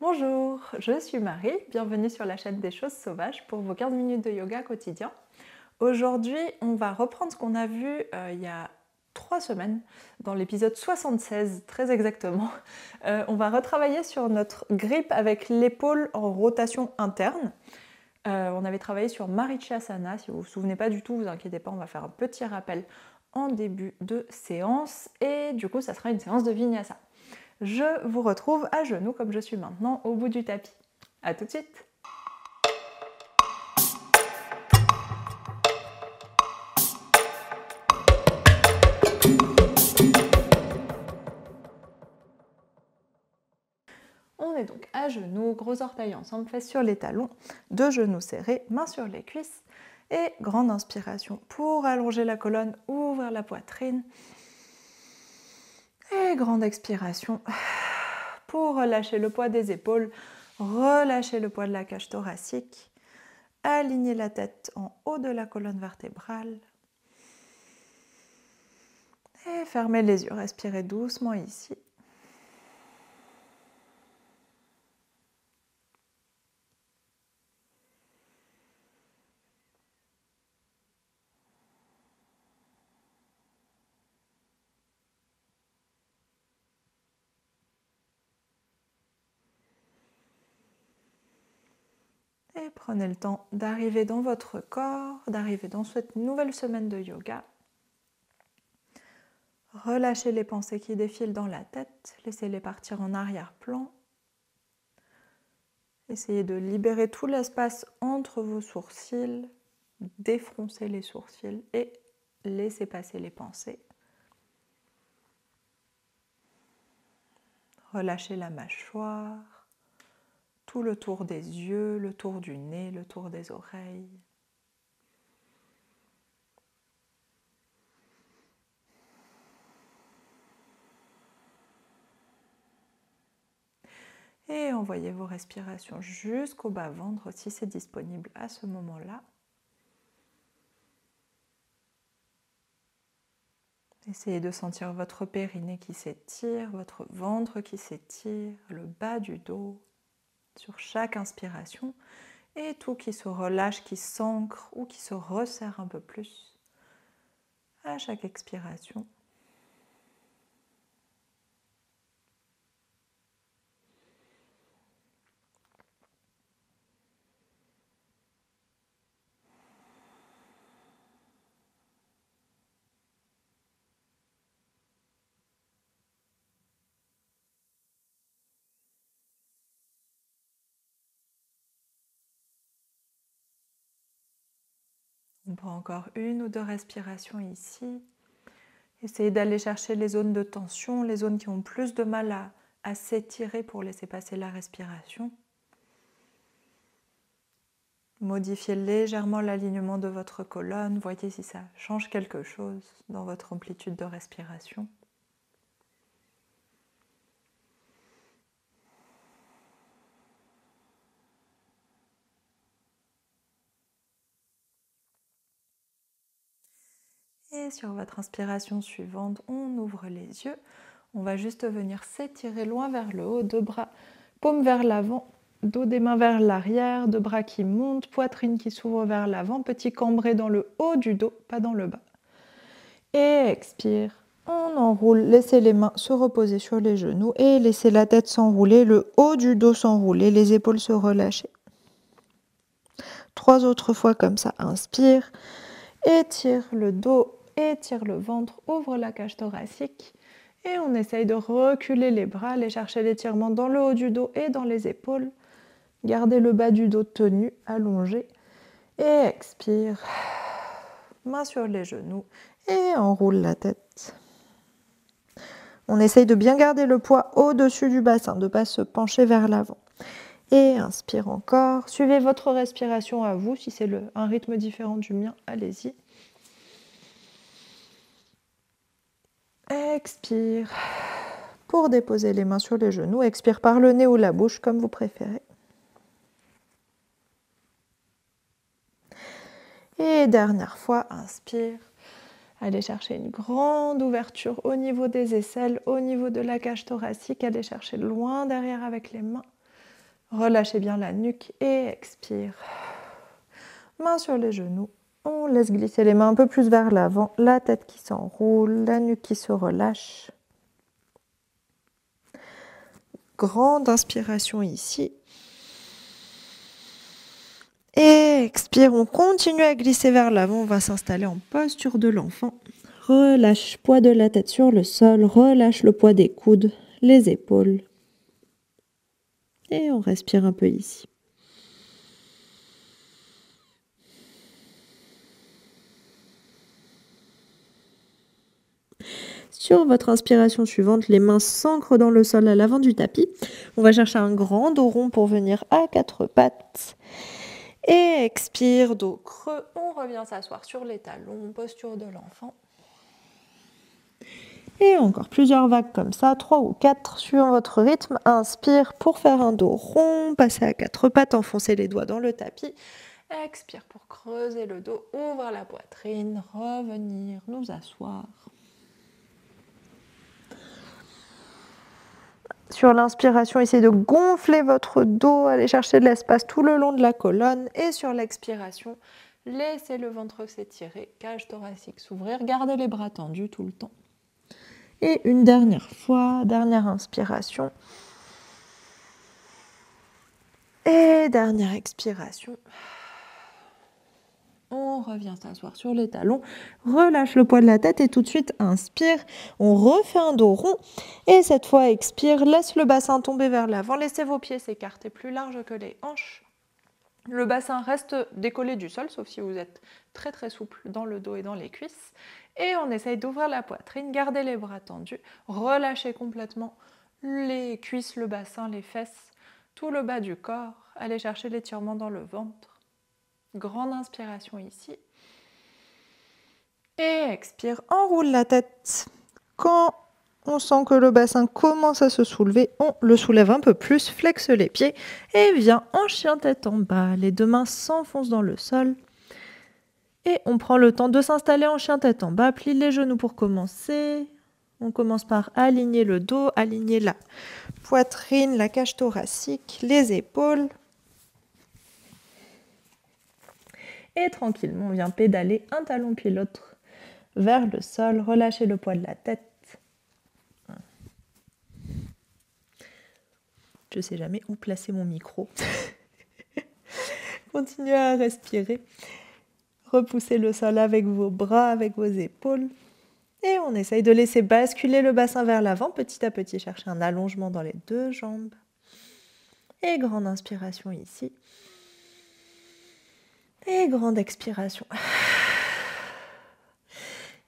Bonjour, je suis Marie, bienvenue sur la chaîne des choses sauvages pour vos 15 minutes de yoga quotidien. Aujourd'hui, on va reprendre ce qu'on a vu il y a 3 semaines, dans l'épisode 76 très exactement. On va retravailler sur notre grip avec l'épaule en rotation interne. On avait travaillé sur Marichasana, si vous ne vous souvenez pas du tout, vous inquiétez pas, on va faire un petit rappel en début de séance et du coup ça sera une séance de Vinyasa. Je vous retrouve à genoux comme je suis maintenant au bout du tapis. A tout de suite. On est donc à genoux, gros orteils ensemble, fesses sur les talons, deux genoux serrés, mains sur les cuisses et grande inspiration pour allonger la colonne, ouvrir la poitrine. Et grande expiration pour relâcher le poids des épaules, relâcher le poids de la cage thoracique, aligner la tête en haut de la colonne vertébrale. Et fermez les yeux, respirez doucement ici. Et prenez le temps d'arriver dans votre corps, d'arriver dans cette nouvelle semaine de yoga. Relâchez les pensées qui défilent dans la tête, laissez-les partir en arrière-plan. Essayez de libérer tout l'espace entre vos sourcils, défroncez les sourcils et laissez passer les pensées. Relâchez la mâchoire, tout le tour des yeux, le tour du nez, le tour des oreilles. Et envoyez vos respirations jusqu'au bas-ventre si c'est disponible à ce moment-là. Essayez de sentir votre périnée qui s'étire, votre ventre qui s'étire, le bas du dos sur chaque inspiration et tout qui se relâche, qui s'ancre ou qui se resserre un peu plus à chaque expiration. On prend encore une ou deux respirations ici. Essayez d'aller chercher les zones de tension, les zones qui ont plus de mal à s'étirer pour laisser passer la respiration. Modifiez légèrement l'alignement de votre colonne. Voyez si ça change quelque chose dans votre amplitude de respiration. Et sur votre inspiration suivante, on ouvre les yeux. On va juste venir s'étirer loin vers le haut, deux bras, paume vers l'avant, dos des mains vers l'arrière, deux bras qui montent, poitrine qui s'ouvre vers l'avant, petit cambré dans le haut du dos, pas dans le bas. Et expire, on enroule, laissez les mains se reposer sur les genoux et laissez la tête s'enrouler, le haut du dos s'enrouler, les épaules se relâcher. 3 autres fois comme ça, inspire, étire le dos, étire le ventre, ouvre la cage thoracique et on essaye de reculer les bras, aller chercher l'étirement dans le haut du dos et dans les épaules. Gardez le bas du dos tenu, allongé et expire, main sur les genoux et enroule la tête. On essaye de bien garder le poids au-dessus du bassin, de ne pas se pencher vers l'avant. Et inspire encore. Suivez votre respiration à vous. Si c'est un rythme différent du mien, allez-y. Expire. Pour déposer les mains sur les genoux, expire par le nez ou la bouche, comme vous préférez. Et dernière fois, inspire. Allez chercher une grande ouverture au niveau des aisselles, au niveau de la cage thoracique. Allez chercher loin derrière avec les mains. Relâchez bien la nuque et expire. Mains sur les genoux. On laisse glisser les mains un peu plus vers l'avant, la tête qui s'enroule, la nuque qui se relâche. Grande inspiration ici. Et expire, on continue à glisser vers l'avant, on va s'installer en posture de l'enfant. Relâche poids de la tête sur le sol, relâche le poids des coudes, les épaules. Et on respire un peu ici. Sur votre inspiration suivante, les mains s'ancrent dans le sol à l'avant du tapis. On va chercher un grand dos rond pour venir à quatre pattes. Et expire, dos creux. On revient s'asseoir sur les talons, posture de l'enfant. Et encore plusieurs vagues comme ça, 3 ou 4 suivant votre rythme. Inspire pour faire un dos rond, passer à quatre pattes, enfoncer les doigts dans le tapis. Expire pour creuser le dos, ouvrir la poitrine, revenir, nous asseoir. Sur l'inspiration, essayez de gonfler votre dos, allez chercher de l'espace tout le long de la colonne. Et sur l'expiration, laissez le ventre s'étirer, cage thoracique s'ouvrir, gardez les bras tendus tout le temps. Et une dernière fois, dernière inspiration. Et dernière expiration. On revient s'asseoir sur les talons, relâche le poids de la tête et tout de suite inspire. On refait un dos rond et cette fois expire, laisse le bassin tomber vers l'avant, laissez vos pieds s'écarter plus large que les hanches. Le bassin reste décollé du sol, sauf si vous êtes très très souple dans le dos et dans les cuisses. Et on essaye d'ouvrir la poitrine, gardez les bras tendus, relâchez complètement les cuisses, le bassin, les fesses, tout le bas du corps. Allez chercher l'étirement dans le ventre. Grande inspiration ici. Et expire, enroule la tête. Quand on sent que le bassin commence à se soulever, on le soulève un peu plus, flexe les pieds et vient en chien tête en bas. Les deux mains s'enfoncent dans le sol. Et on prend le temps de s'installer en chien tête en bas, plie les genoux pour commencer. On commence par aligner le dos, aligner la poitrine, la cage thoracique, les épaules. Et tranquillement, on vient pédaler un talon puis l'autre vers le sol, relâchez le poids de la tête. Je ne sais jamais où placer mon micro. Continuez à respirer. Repoussez le sol avec vos bras, avec vos épaules. Et on essaye de laisser basculer le bassin vers l'avant. Petit à petit, cherchez un allongement dans les deux jambes. Et grande inspiration ici. Et grande expiration.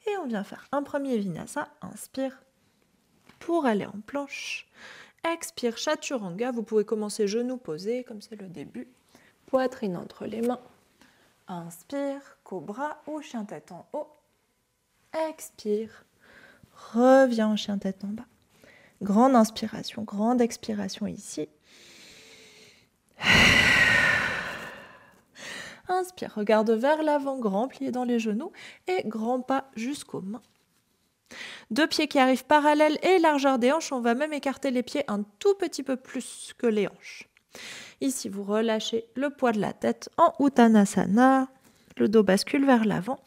Et on vient faire un premier Vinyasa. Inspire pour aller en planche. Expire, Chaturanga. Vous pouvez commencer genoux posés, comme c'est le début. Poitrine entre les mains. Inspire, Cobra ou chien tête en haut. Expire. Reviens en chien tête en bas. Grande inspiration, grande expiration ici. Inspire, regarde vers l'avant, grand plié dans les genoux et grand pas jusqu'aux mains. Deux pieds qui arrivent parallèles et largeur des hanches, on va même écarter les pieds un tout petit peu plus que les hanches. Ici, vous relâchez le poids de la tête en Uttanasana, le dos bascule vers l'avant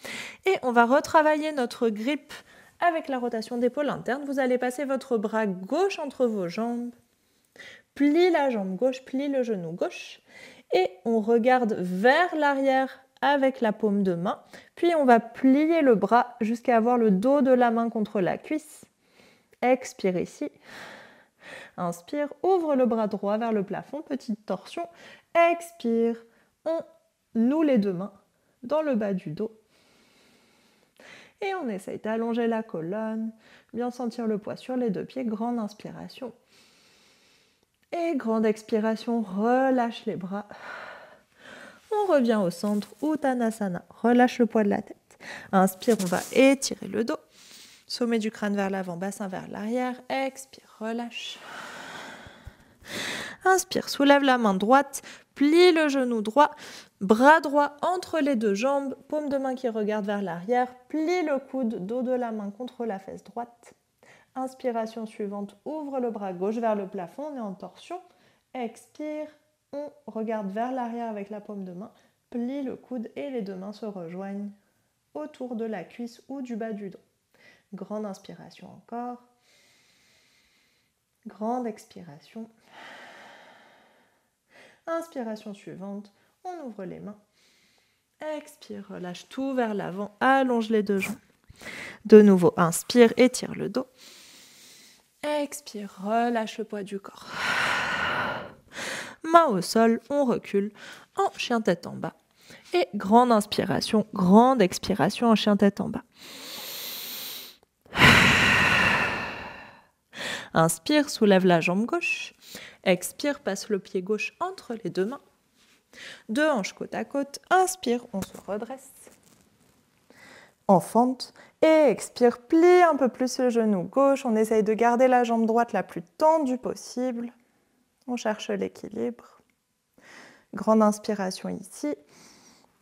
et on va retravailler notre grippe avec la rotation d'épaule interne. Vous allez passer votre bras gauche entre vos jambes, plie la jambe gauche, plie le genou gauche. Et on regarde vers l'arrière avec la paume de main. Puis on va plier le bras jusqu'à avoir le dos de la main contre la cuisse. Expire ici. Inspire, ouvre le bras droit vers le plafond, petite torsion. Expire, on noue les deux mains dans le bas du dos. Et on essaye d'allonger la colonne, bien sentir le poids sur les deux pieds. Grande inspiration. Et grande expiration, relâche les bras. On revient au centre, Uttanasana. Relâche le poids de la tête. Inspire, on va étirer le dos. Sommet du crâne vers l'avant, bassin vers l'arrière. Expire, relâche. Inspire, soulève la main droite, plie le genou droit, bras droit entre les deux jambes, paume de main qui regarde vers l'arrière, plie le coude, dos de la main contre la fesse droite. Inspiration suivante, ouvre le bras gauche vers le plafond, on est en torsion. Expire, On regarde vers l'arrière avec la paume de main, plie le coude et les deux mains se rejoignent autour de la cuisse ou du bas du dos. Grande inspiration encore. Grande expiration. Inspiration suivante, on ouvre les mains. Expire, relâche tout vers l'avant, allonge les deux jambes. De nouveau, inspire, étire le dos. Expire, relâche le poids du corps. Main au sol, on recule en chien tête en bas. Et grande inspiration, grande expiration en chien tête en bas. Inspire, soulève la jambe gauche. Expire, passe le pied gauche entre les deux mains. Deux hanches côte à côte. Inspire, on se redresse. En fente. Et expire, plie un peu plus le genou gauche. On essaye de garder la jambe droite la plus tendue possible. On cherche l'équilibre. Grande inspiration ici.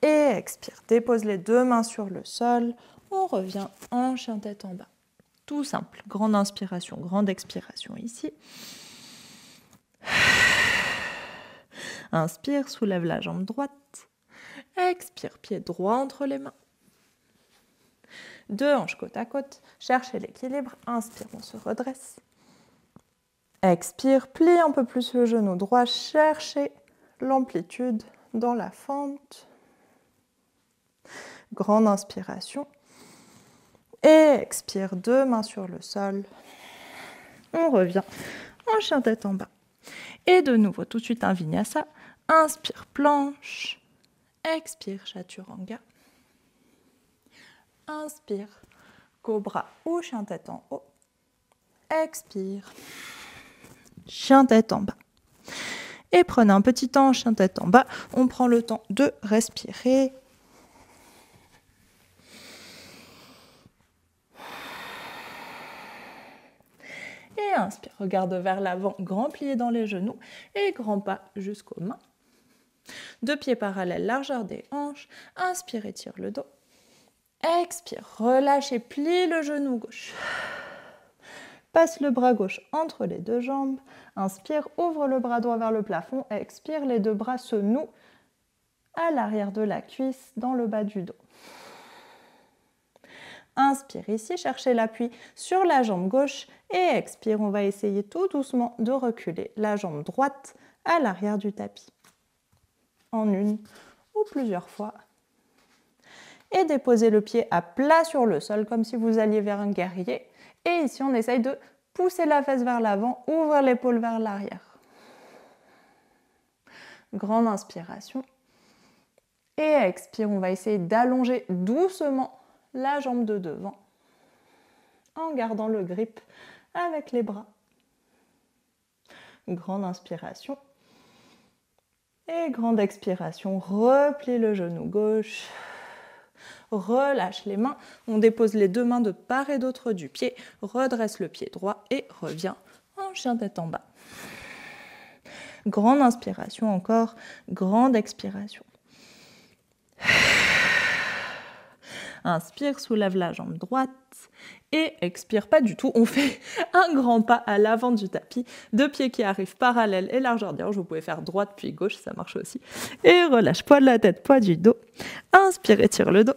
Et expire, dépose les deux mains sur le sol. On revient en chien tête en bas. Tout simple. Grande inspiration, grande expiration ici. Inspire, soulève la jambe droite. Expire, pied droit entre les mains. Deux hanches côte à côte. Cherchez l'équilibre. Inspire, on se redresse. Expire, plie un peu plus le genou droit. Cherchez l'amplitude dans la fente. Grande inspiration. Et expire, deux mains sur le sol. On revient en chien tête en bas. Et de nouveau, tout de suite un vinyasa. Inspire, planche. Expire, chaturanga. Inspire, cobra ou chien tête en haut. Expire, chien tête en bas. Et prenez un petit temps en chien tête en bas. On prend le temps de respirer. Et inspire, regarde vers l'avant, grand plié dans les genoux et grand pas jusqu'aux mains. Deux pieds parallèles, largeur des hanches. Inspire, étire le dos. Expire, relâche et plie le genou gauche. Passe le bras gauche entre les deux jambes. Inspire, ouvre le bras droit vers le plafond. Expire, les deux bras se nouent à l'arrière de la cuisse, dans le bas du dos. Inspire ici, cherchez l'appui sur la jambe gauche et expire, on va essayer tout doucement de reculer la jambe droite à l'arrière du tapis. En une ou plusieurs fois. Et déposez le pied à plat sur le sol comme si vous alliez vers un guerrier. Et ici, on essaye de pousser la fesse vers l'avant, ouvrir l'épaule vers l'arrière. Grande inspiration. Et expire, on va essayer d'allonger doucement la jambe de devant en gardant le grip avec les bras. Grande inspiration et grande expiration. Replie le genou gauche. Relâche les mains. On dépose les deux mains de part et d'autre du pied. Redresse le pied droit et revient en chien tête en bas. Grande inspiration encore. Grande expiration. Inspire, soulève la jambe droite et expire pas du tout. On fait un grand pas à l'avant du tapis, deux pieds qui arrivent parallèles et largeur des hanches. Vous pouvez faire droite puis gauche, ça marche aussi. Et relâche, poids de la tête, poids du dos. Inspire, étire le dos.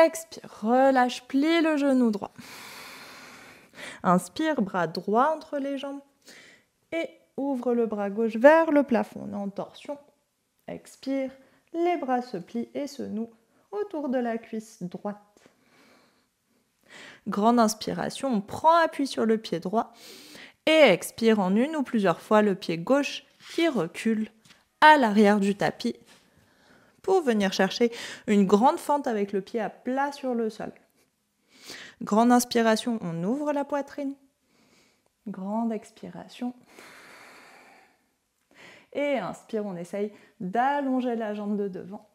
Expire, relâche, plie le genou droit. Inspire, bras droit entre les jambes et ouvre le bras gauche vers le plafond. On est en torsion. Expire, les bras se plient et se nouent autour de la cuisse droite. Grande inspiration, on prend appui sur le pied droit et expire en une ou plusieurs fois le pied gauche qui recule à l'arrière du tapis pour venir chercher une grande fente avec le pied à plat sur le sol. Grande inspiration, on ouvre la poitrine. Grande expiration. Et inspire, on essaye d'allonger la jambe de devant.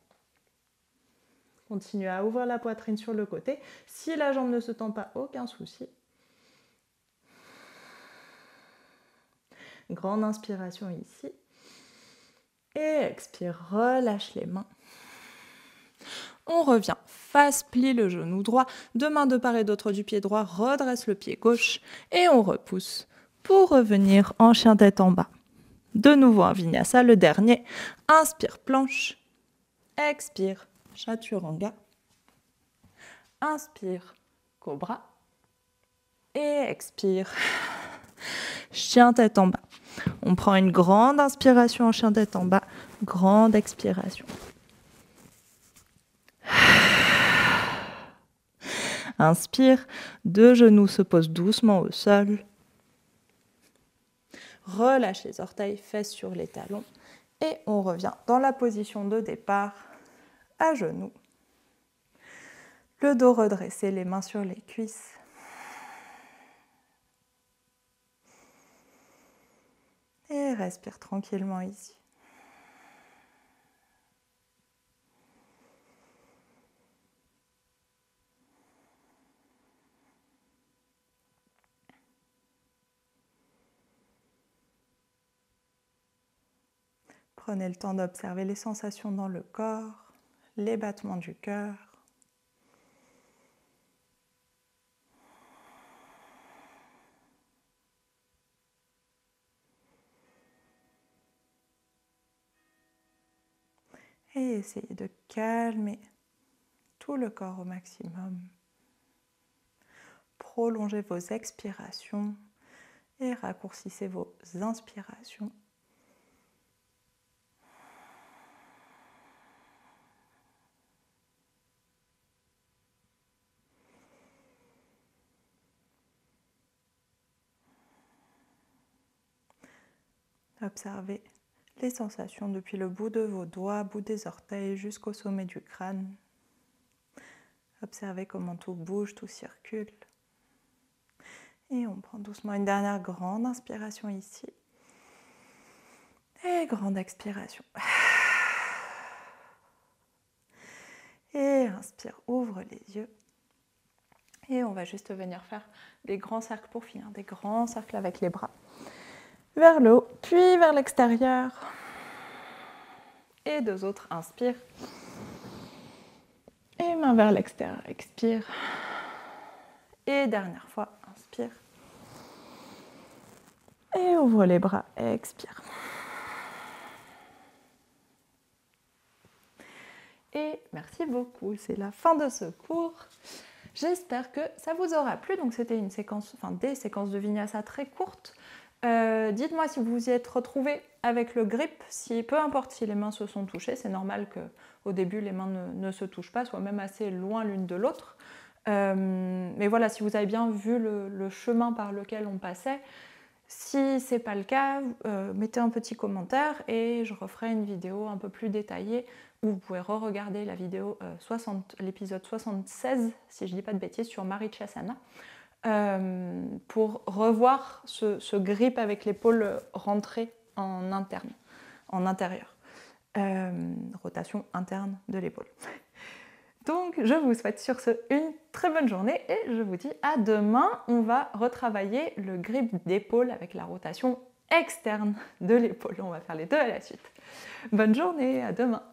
Continuez à ouvrir la poitrine sur le côté. Si la jambe ne se tend pas, aucun souci. Grande inspiration ici. Et expire, relâche les mains. On revient, face, plie le genou droit, deux mains de part et d'autre du pied droit, redresse le pied gauche et on repousse pour revenir en chien tête en bas. De nouveau un vinyasa, le dernier. Inspire, planche. Expire, chaturanga. Inspire, cobra. Et expire, chien tête en bas. On prend une grande inspiration en chien tête en bas, grande expiration. Inspire, deux genoux se posent doucement au sol. Relâche les orteils, fesses sur les talons. Et on revient dans la position de départ, à genoux. Le dos redressé, les mains sur les cuisses. Et respire tranquillement ici. Prenez le temps d'observer les sensations dans le corps, les battements du cœur. Et essayez de calmer tout le corps au maximum. Prolongez vos expirations et raccourcissez vos inspirations. Observez les sensations depuis le bout de vos doigts, bout des orteils jusqu'au sommet du crâne. Observez comment tout bouge, tout circule. Et on prend doucement une dernière grande inspiration ici. Et grande expiration. Et inspire, ouvre les yeux. Et on va juste venir faire des grands cercles pour finir, des grands cercles avec les bras. Vers le haut, puis vers l'extérieur. Et deux autres, inspire. Et main vers l'extérieur, expire. Et dernière fois, inspire. Et ouvre les bras, expire. Et merci beaucoup, c'est la fin de ce cours. J'espère que ça vous aura plu. Donc c'était une séquence, des séquences de vinyasa très courtes. Dites-moi si vous vous y êtes retrouvés avec le grip, peu importe si les mains se sont touchées, c'est normal qu'au début les mains ne se touchent pas, soient même assez loin l'une de l'autre. Mais voilà, si vous avez bien vu le chemin par lequel on passait, si ce n'est pas le cas, mettez un petit commentaire et je referai une vidéo un peu plus détaillée où vous pouvez re-regarder la vidéo l'épisode 76, si je ne dis pas de bêtises, sur Marichasana. Pour revoir ce grip avec l'épaule rentrée en intérieur. Rotation interne de l'épaule. Donc je vous souhaite sur ce une très bonne journée et je vous dis à demain. On va retravailler le grip d'épaule avec la rotation externe de l'épaule. On va faire les deux à la suite. Bonne journée, à demain.